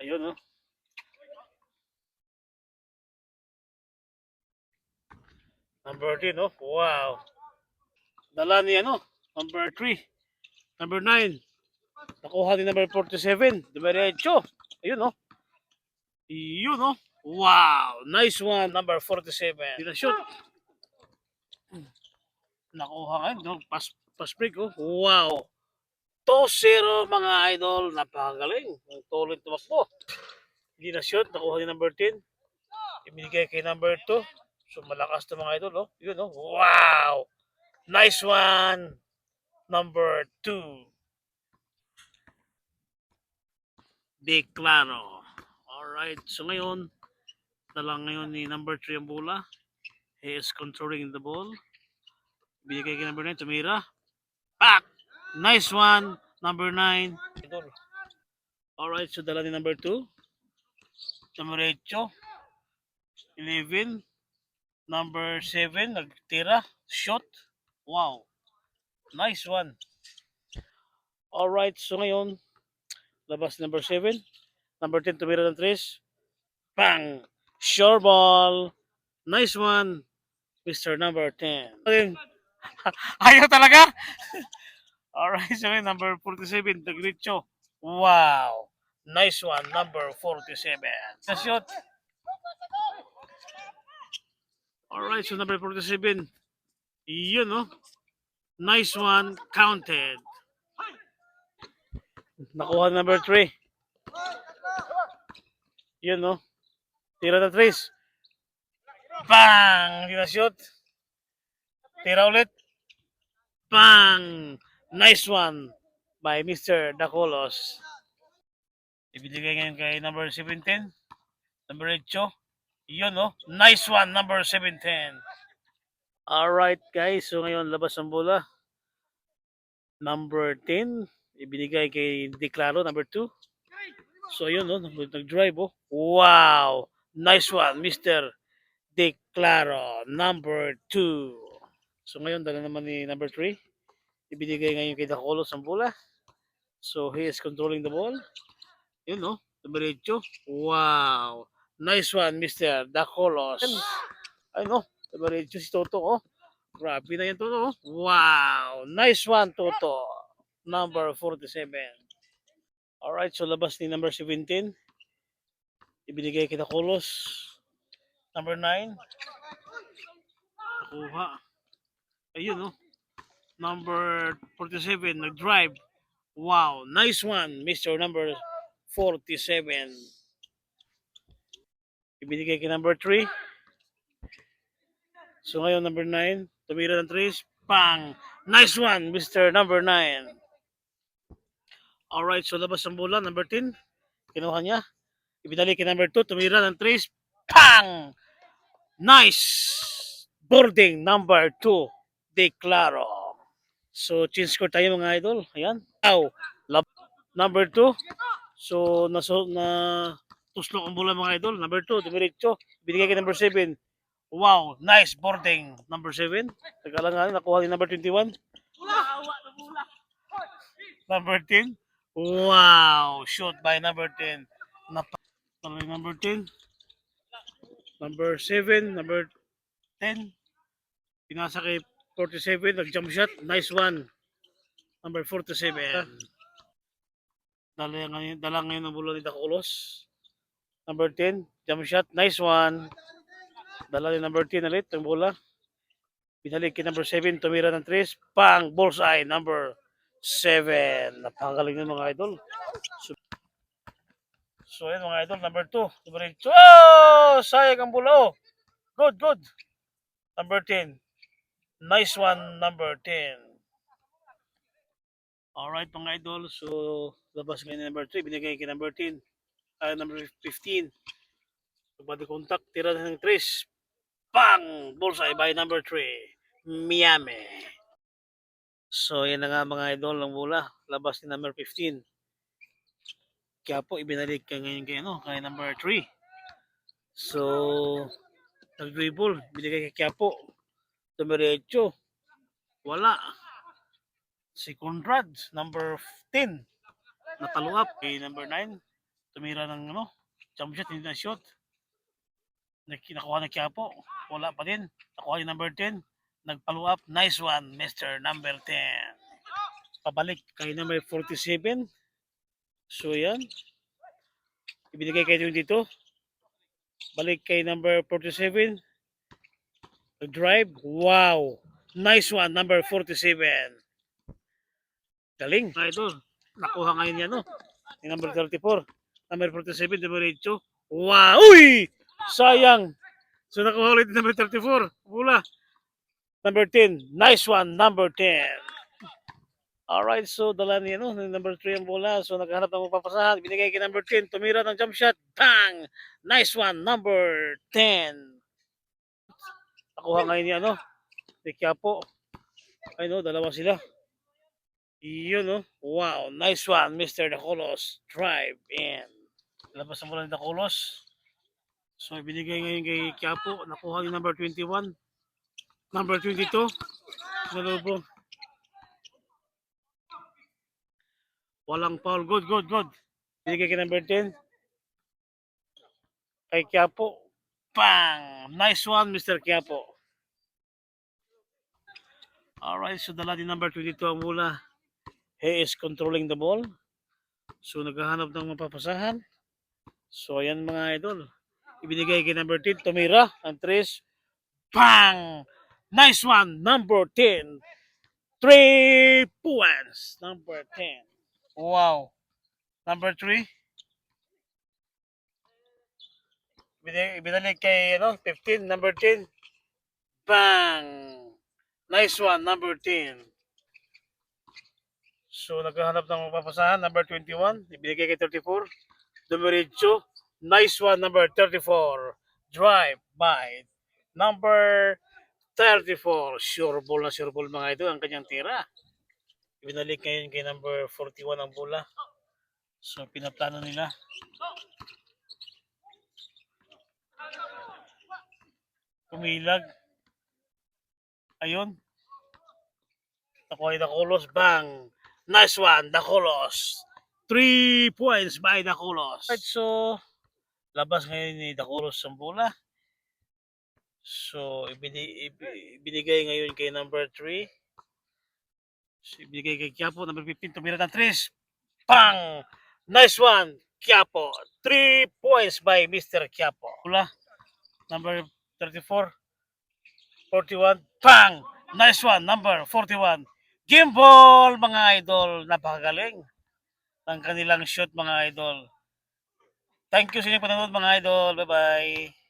Ayun, no? Number 10, no? Wow. Dala ni ano? Number 3. Number 9. Nakuha ni number 47. Dumiretso. Ayun, no? Yun, no? Wow. Nice one. Number 47. Di na shoot. Nakuha ngayon, no? Pass break, oh. Wow. 2-0 mga idol. Napakagaling. Ang tuloy tumakbo. Hindi na shoot. Nakuha ni number 10. Ibinigay kay number 2. So malakas to mga idol, no? Yun, no? Wow. Nice one. Number 2. Declaro. Alright. So ngayon, dala ngayon ni number 3 ang bola. He is controlling the ball. Binigay kay number 9. Tumira. Back. Nice one. Number 9. Alright. So dala ni number 2. Tumiretso. 11. Number 7. Nagtira. Shot. Wow. Nice one. Alright. So ngayon, labas number 7. Number 10. Tumira ng 3. Bang. Sure ball. Nice one. Mr. Number 10. Ayaw talaga? Alright, so number 47, Tagricho. Wow. Nice one, number 47. Sa shot. Alright, so number 47. Yun, no? Nice one, counted. Nakuha number 3. Yun, no? Tira na 3. Bang! Hindi na shoot. Tira ulit. Bang! Nice one by Mr. Dacolos. Ibigay ngayon kay number 17. Number 8. Yun, no? Nice one, number 17. Alright, guys. So, ngayon, labas ang bola. Number 10. Ibinigay kay Declaro, number 2. So, yun, no? Nag-drive, oh. Wow! Nice one, Mr. Declaro, number 2. So, ngayon, dala naman ni number 3. Ibinigay ngayon kay Dacolos ang bola. So, he is controlling the ball. Yun, no? Number 8. Wow! Nice one, Mr. Dacolos. Ay, no? Number 8 si Toto, oh. Grabe na yan, Toto. Wow! Nice one, Toto. Number 47. Alright, so labas ni number 17. Ibinigay kita Kolos. Number 9. Nakuha. Ayun, no? Number 47, nag-drive. Wow! Nice one, Mr. Number 47. Ibinigay kay number 3. So ngayon, number 9. Tumira ng 3. Pang! Nice one, Mr. Number 9. Alright, so labas ang bola, number 10. Kinuha niya. Ibinalik kay number 2. Tumira ng 3. Pang! Nice! Boarding number 2. Declaro. So, change score tayo mga idol. Ayan. Wow. Number 2. So, tuslok ang bola mga idol. Number 2. Dumiretso. Binigay kay number 7. Wow. Nice boarding. Number 7. Nagkalangan. Nakuha ni number 21. Number 10. Wow. Shot by number 10. Number 10. Number 7. Number 10. Pinasa kay 47. Nag-jump shot. Nice one. Number 47. Dala ngayon ang bulo ni Dacolos. Number 10. Jump shot. Nice one. Dala ni number 10 ulit ang bola. Binalik kay number 7. Tumira ng 3. Pang! Bullseye. Number 7. Napakagaling ng mga idol. So yun mga idol. Number 2. Oh! Sayang ang bola. Oh. Good, good. Number 10. Nice one, number 10. Alright mga idol. So labas ngayon number 3. Binigay kay number 10. Number 15. So, body contact. Tira na ng 3. Bang! Bullseye by number 3. Miami. So yan na nga mga idol ng bola. Labas ni number 15. Kaya po ibinalik ka ngayon kay number 3. So nag-dribble. Binigay kay Quiapo. Tumiretso. Wala. Si Conrad, number 10. Natalo up kay number 9. tumira ng ano, jump shot, hindi na shoot. Nakuha na Quiapo, wala pa din. Nakuha yung number 10, nag-follow up, nice one, Mr. number 10. Pabalik kay number 47. So yan, ibinigay kay 22. Balik kay number 47. Drive, wow, nice one, number 47. Galing, mga idol. Nakuha ngayon yan, no? Yung number 34. Number 47, diretso. Wow! Uy! Sayang. So nakuha ulit yung number 34. Bula. Number 10. Nice one, number 10. Alright, so dala niya, no? Number 3 ang bola. So naghahanap ng mapapasahan. Binigay kay number 10. Tumira ng jump shot. Bang! Nice one, number 10. Nakuha ngayon niya, no? Di Quiapo. Ay, no? Dalawa sila. Yun, no? Wow, nice one, Mr. Dacolos. Drive in. Labas ang bola ni Dacolos. So, ibinigay ngayon kay Quiapo. Nakuha yung number 21. Number 22. Nalubo. Walang foul. Good, good, good. Binigay kay number 10. Kay Quiapo. Bang! Nice one, Mr. Quiapo. Alright, so dala ni number 22 ang bola. He is controlling the ball. So, naghahanap ng mapapasahan. So, ayan mga idol. Ibinigay kay number 10. Tumira ang 3. Bang! Nice one, number 10. 3 points. Number 10. Wow. Number 3. Ibinalik kay 15, number 10. Bang! Nice one, number 10. So, naghahanap ng mapapasahan, number 21. Ibinigay kay 34. Dumiretso. Nice one, number 34. Drive by number 34. Sure ball na sure ball mga ito ang kanyang tira. Ibinalik ngayon kay number 41 ang bola. So, pinaplano nila. Pumilag. Ayun. Nakuha yung Dacolos. Bang! Nice one, Dacolos. 3 points by Dacolos. Right, so, labas ngayon ni Dacolos ang bola. So, ibinigay ngayon kay number 3. So, ibinigay kay Quiapo. Number 15, tumira ng 3. Bang! Nice one, Quiapo. 3 points by Mr. Quiapo. Bola. Number 34. 41. Bang! Nice one, number 41. Game ball, mga idol. Napakagaling ang kanilang shot, mga idol. Thank you sa inyong panonood, mga idol. Bye-bye.